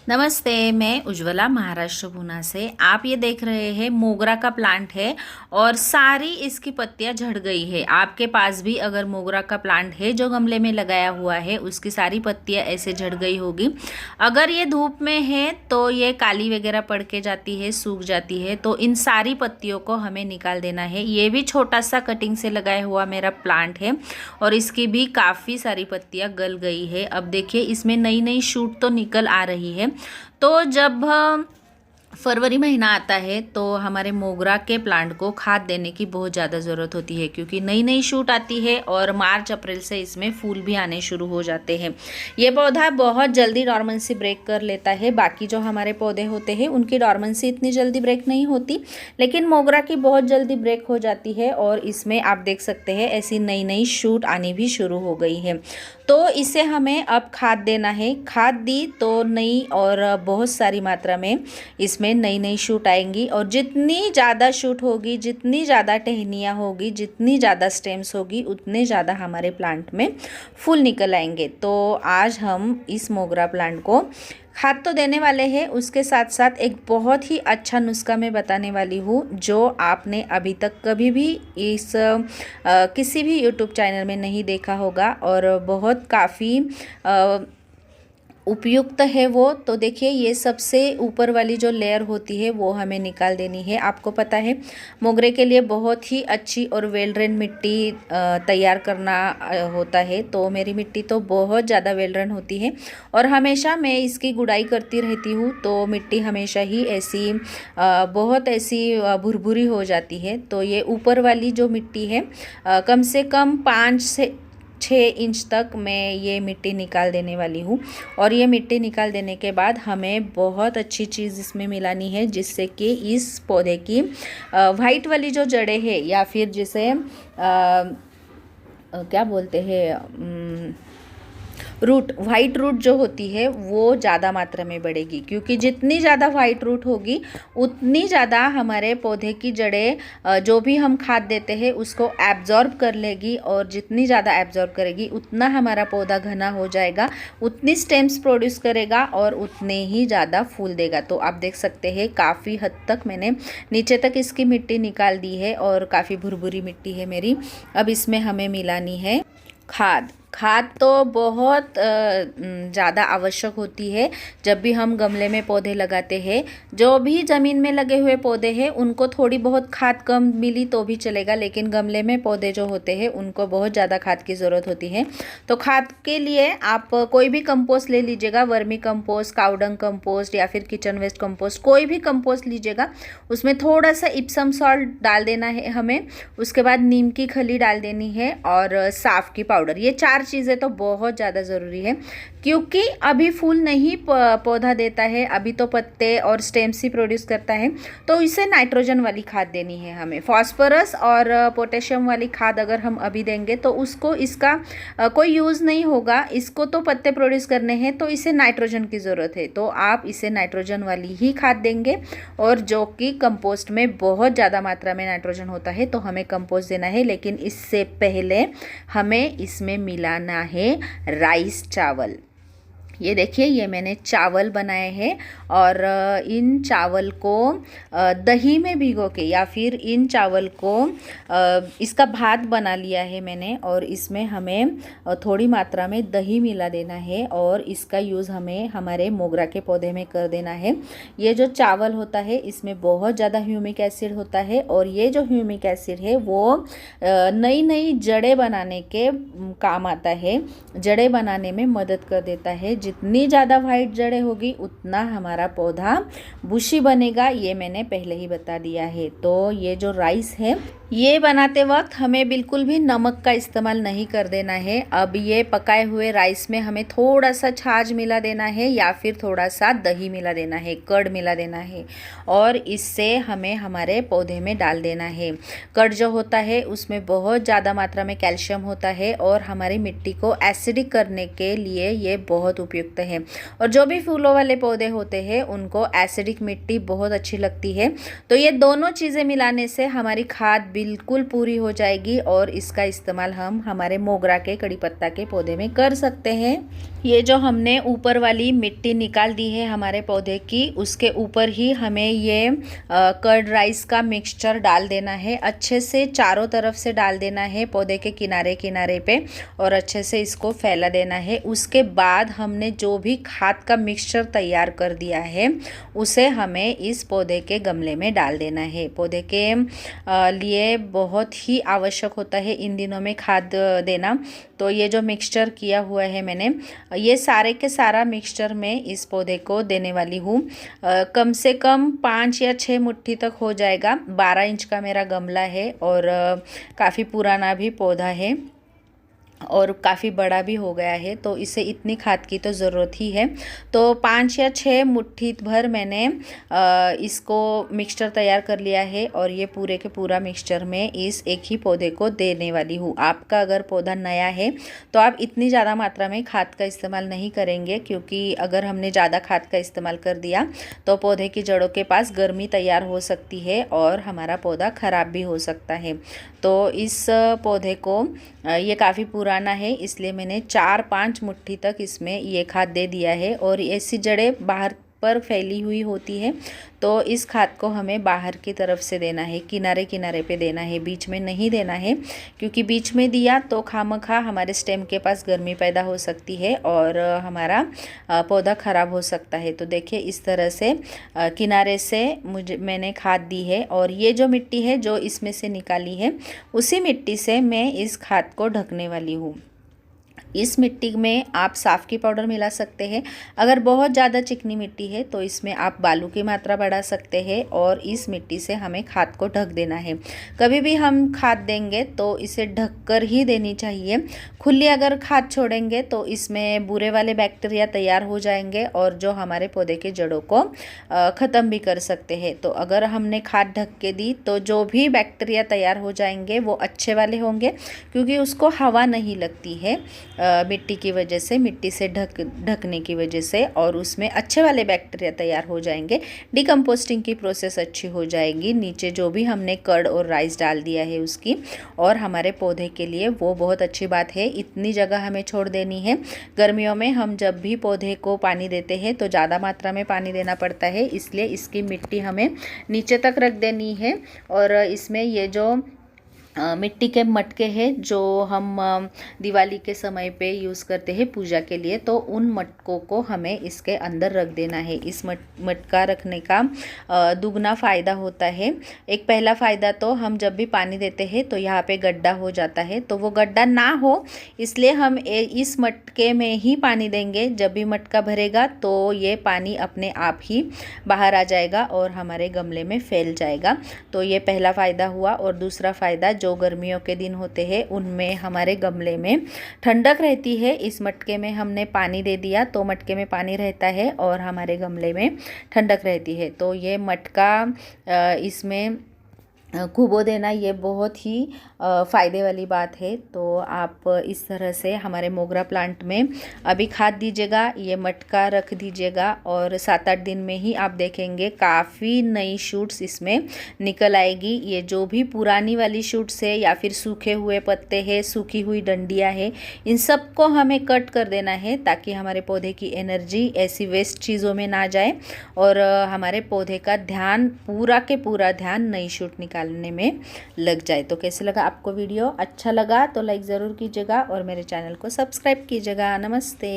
नमस्ते, मैं उज्ज्वला महाराष्ट्र पूना से। आप ये देख रहे हैं मोगरा का प्लांट है और सारी इसकी पत्तियां झड़ गई है। आपके पास भी अगर मोगरा का प्लांट है जो गमले में लगाया हुआ है, उसकी सारी पत्तियां ऐसे झड़ गई होगी। अगर ये धूप में है तो ये काली वगैरह पड़ के जाती है, सूख जाती है। तो इन सारी पत्तियों को हमें निकाल देना है। ये भी छोटा सा कटिंग से लगाया हुआ मेरा प्लांट है और इसकी भी काफ़ी सारी पत्तियां गल गई है। अब देखिए इसमें नई नई शूट तो निकल आ रही है। तो जब फरवरी महीना आता है तो हमारे मोगरा के प्लांट को खाद देने की बहुत ज़्यादा ज़रूरत होती है, क्योंकि नई नई शूट आती है और मार्च अप्रैल से इसमें फूल भी आने शुरू हो जाते हैं। ये पौधा बहुत जल्दी डॉर्मेंसी ब्रेक कर लेता है। बाकी जो हमारे पौधे होते हैं उनकी डॉर्मेंसी इतनी जल्दी ब्रेक नहीं होती, लेकिन मोगरा की बहुत जल्दी ब्रेक हो जाती है और इसमें आप देख सकते हैं ऐसी नई नई शूट आनी भी शुरू हो गई है। तो इसे हमें अब खाद देना है। खाद दी तो नई और बहुत सारी मात्रा में इसमें नई नई शूट आएंगी और जितनी ज़्यादा शूट होगी, जितनी ज़्यादा टहनियाँ होगी, जितनी ज़्यादा स्टेम्स होगी, उतने ज़्यादा हमारे प्लांट में फूल निकल आएंगे। तो आज हम इस मोगरा प्लांट को खाद तो देने वाले हैं, उसके साथ साथ एक बहुत ही अच्छा नुस्खा मैं बताने वाली हूँ जो आपने अभी तक कभी भी इस किसी भी यूट्यूब चैनल में नहीं देखा होगा और बहुत काफ़ी उपयुक्त है वो। तो देखिए ये सबसे ऊपर वाली जो लेयर होती है वो हमें निकाल देनी है। आपको पता है मोगरे के लिए बहुत ही अच्छी और वेल ड्रेन मिट्टी तैयार करना होता है। तो मेरी मिट्टी तो बहुत ज़्यादा वेल ड्रेन होती है और हमेशा मैं इसकी गुड़ाई करती रहती हूँ। तो मिट्टी हमेशा ही ऐसी बहुत ऐसी भुरभुरी हो जाती है। तो ये ऊपर वाली जो मिट्टी है कम से कम 5 से 6 इंच तक मैं ये मिट्टी निकाल देने वाली हूँ। और ये मिट्टी निकाल देने के बाद हमें बहुत अच्छी चीज़ इसमें मिलानी है, जिससे कि इस पौधे की वाइट वाली जो जड़ें हैं या फिर जिसे क्या बोलते हैं रूट, वाइट रूट जो होती है वो ज़्यादा मात्रा में बढ़ेगी, क्योंकि जितनी ज़्यादा वाइट रूट होगी उतनी ज़्यादा हमारे पौधे की जड़ें जो भी हम खाद देते हैं उसको एब्जॉर्ब कर लेगी और जितनी ज़्यादा एब्जॉर्ब करेगी उतना हमारा पौधा घना हो जाएगा, उतनी स्टेम्स प्रोड्यूस करेगा और उतने ही ज़्यादा फूल देगा। तो आप देख सकते हैं काफ़ी हद तक मैंने नीचे तक इसकी मिट्टी निकाल दी है और काफ़ी भुरभुरी मिट्टी है मेरी। अब इसमें हमें मिलानी है खाद। खाद तो बहुत ज़्यादा आवश्यक होती है जब भी हम गमले में पौधे लगाते हैं। जो भी ज़मीन में लगे हुए पौधे हैं उनको थोड़ी बहुत खाद कम मिली तो भी चलेगा, लेकिन गमले में पौधे जो होते हैं उनको बहुत ज़्यादा खाद की ज़रूरत होती है। तो खाद के लिए आप कोई भी कंपोस्ट ले लीजिएगा, वर्मी कंपोस्ट, काउडंग कंपोस्ट या फिर किचन वेस्ट कंपोस्ट, कोई भी कंपोस्ट लीजिएगा। उसमें थोड़ा सा इप्सम सॉल्ट डाल देना है हमें। उसके बाद नीम की खली डाल देनी है और साफ की पाउडर। ये 4 चीज़ें तो बहुत ज़्यादा ज़रूरी है, क्योंकि अभी फूल नहीं पौधा देता है, अभी तो पत्ते और स्टेम्स ही प्रोड्यूस करता है। तो इसे नाइट्रोजन वाली खाद देनी है हमें। फॉस्फोरस और पोटेशियम वाली खाद अगर हम अभी देंगे तो उसको इसका कोई यूज़ नहीं होगा। इसको तो पत्ते प्रोड्यूस करने हैं, तो इसे नाइट्रोजन की ज़रूरत है। तो आप इसे नाइट्रोजन वाली ही खाद देंगे और जो कि कंपोस्ट में बहुत ज़्यादा मात्रा में नाइट्रोजन होता है, तो हमें कंपोस्ट देना है। लेकिन इससे पहले हमें इसमें मिलाना है राइस चावल। ये देखिए ये मैंने चावल बनाए हैं और इन चावल को दही में भिगो के या फिर इन चावल को इसका भात बना लिया है मैंने और इसमें हमें थोड़ी मात्रा में दही मिला देना है और इसका यूज़ हमें हमारे मोगरा के पौधे में कर देना है। ये जो चावल होता है इसमें बहुत ज़्यादा ह्यूमिक एसिड होता है और ये जो ह्यूमिक एसिड है वो नई नई जड़ें बनाने के काम आता है, जड़ें बनाने में मदद कर देता है। जितनी ज़्यादा वाइट जड़ें होगी उतना हमारा पौधा बुशी बनेगा, ये मैंने पहले ही बता दिया है। तो ये जो राइस है ये बनाते वक्त हमें बिल्कुल भी नमक का इस्तेमाल नहीं कर देना है। अब ये पकाए हुए राइस में हमें थोड़ा सा छाछ मिला देना है या फिर थोड़ा सा दही मिला देना है, कर्ड मिला देना है और इससे हमें हमारे पौधे में डाल देना है। कर्ड जो होता है उसमें बहुत ज़्यादा मात्रा में कैल्शियम होता है और हमारी मिट्टी को एसिडिक करने के लिए ये बहुत उपयुक्त है। और जो भी फूलों वाले पौधे होते हैं उनको एसिडिक मिट्टी बहुत अच्छी लगती है। तो ये दोनों चीज़ें मिलाने से हमारी खाद भी बिल्कुल पूरी हो जाएगी और इसका इस्तेमाल हम हमारे मोगरा के कड़ी पत्ता के पौधे में कर सकते हैं। ये जो हमने ऊपर वाली मिट्टी निकाल दी है हमारे पौधे की, उसके ऊपर ही हमें ये कर्ड राइस का मिक्सचर डाल देना है। अच्छे से चारों तरफ से डाल देना है पौधे के किनारे किनारे पे और अच्छे से इसको फैला देना है। उसके बाद हमने जो भी खाद का मिक्सचर तैयार कर दिया है उसे हमें इस पौधे के गमले में डाल देना है। पौधे के लिए बहुत ही आवश्यक होता है इन दिनों में खाद देना। तो ये जो मिक्सचर किया हुआ है मैंने, ये सारे के सारा मिक्सचर मैं इस पौधे को देने वाली हूँ। कम से कम 5 या 6 मुट्ठी तक हो जाएगा। 12 इंच का मेरा गमला है और काफ़ी पुराना भी पौधा है और काफ़ी बड़ा भी हो गया है, तो इसे इतनी खाद की तो ज़रूरत ही है। तो 5 या 6 मुट्ठी भर मैंने इसको मिक्सचर तैयार कर लिया है और ये पूरे के पूरा मिक्सचर मैं इस एक ही पौधे को देने वाली हूँ। आपका अगर पौधा नया है तो आप इतनी ज़्यादा मात्रा में खाद का इस्तेमाल नहीं करेंगे, क्योंकि अगर हमने ज़्यादा खाद का इस्तेमाल कर दिया तो पौधे की जड़ों के पास गर्मी तैयार हो सकती है और हमारा पौधा ख़राब भी हो सकता है। तो इस पौधे को ये काफ़ी पुराना है, इसलिए मैंने 4-5 मुट्ठी तक इसमें ये खाद दे दिया है। और ऐसी जड़ें बाहर पर फैली हुई होती है, तो इस खाद को हमें बाहर की तरफ से देना है, किनारे किनारे पे देना है, बीच में नहीं देना है, क्योंकि बीच में दिया तो खामखा हमारे स्टेम के पास गर्मी पैदा हो सकती है और हमारा पौधा ख़राब हो सकता है। तो देखिए इस तरह से किनारे से मैंने खाद दी है और ये जो मिट्टी है जो इसमें से निकाली है उसी मिट्टी से मैं इस खाद को ढकने वाली हूँ। इस मिट्टी में आप साफ़ की पाउडर मिला सकते हैं। अगर बहुत ज़्यादा चिकनी मिट्टी है तो इसमें आप बालू की मात्रा बढ़ा सकते हैं और इस मिट्टी से हमें खाद को ढक देना है। कभी भी हम खाद देंगे तो इसे ढककर ही देनी चाहिए। खुली अगर खाद छोड़ेंगे तो इसमें बुरे वाले बैक्टीरिया तैयार हो जाएंगे और जो हमारे पौधे के जड़ों को ख़त्म भी कर सकते हैं। तो अगर हमने खाद ढक के दी तो जो भी बैक्टीरिया तैयार हो जाएंगे वो अच्छे वाले होंगे, क्योंकि उसको हवा नहीं लगती है मिट्टी की वजह से, मिट्टी से ढकने की वजह से, और उसमें अच्छे वाले बैक्टीरिया तैयार हो जाएंगे। डिकम्पोस्टिंग की प्रोसेस अच्छी हो जाएगी, नीचे जो भी हमने कर्ड और राइस डाल दिया है उसकी, और हमारे पौधे के लिए वो बहुत अच्छी बात है। इतनी जगह हमें छोड़ देनी है। गर्मियों में हम जब भी पौधे को पानी देते हैं तो ज़्यादा मात्रा में पानी देना पड़ता है, इसलिए इसकी मिट्टी हमें नीचे तक रख देनी है। और इसमें ये जो मिट्टी के मटके हैं जो हम दिवाली के समय पे यूज़ करते हैं पूजा के लिए, तो उन मटकों को हमें इसके अंदर रख देना है। इस मटका रखने का दुगना फ़ायदा होता है। एक पहला फ़ायदा तो हम जब भी पानी देते हैं तो यहाँ पे गड्ढा हो जाता है, तो वो गड्ढा ना हो इसलिए हम इस मटके में ही पानी देंगे। जब भी मटका भरेगा तो ये पानी अपने आप ही बाहर आ जाएगा और हमारे गमले में फैल जाएगा। तो ये पहला फ़ायदा हुआ। और दूसरा फ़ायदा, जो गर्मियों के दिन होते हैं उनमें हमारे गमले में ठंडक रहती है। इस मटके में हमने पानी दे दिया तो मटके में पानी रहता है और हमारे गमले में ठंडक रहती है। तो ये मटका इसमें कुबो देना ये बहुत ही फ़ायदे वाली बात है। तो आप इस तरह से हमारे मोगरा प्लांट में अभी खाद दीजिएगा, ये मटका रख दीजिएगा और 7-8 दिन में ही आप देखेंगे काफ़ी नई शूट्स इसमें निकल आएगी। ये जो भी पुरानी वाली शूट्स है या फिर सूखे हुए पत्ते हैं, सूखी हुई डंडियाँ हैं, इन सब को हमें कट कर देना है ताकि हमारे पौधे की एनर्जी ऐसी वेस्ट चीज़ों में ना जाए और हमारे पौधे का ध्यान, पूरा के पूरा ध्यान नई शूट निकालने में लग जाए। तो कैसे लगा आपको वीडियो? अच्छा लगा तो लाइक ज़रूर कीजिएगा और मेरे चैनल को सब्सक्राइब कीजिएगा। नमस्ते।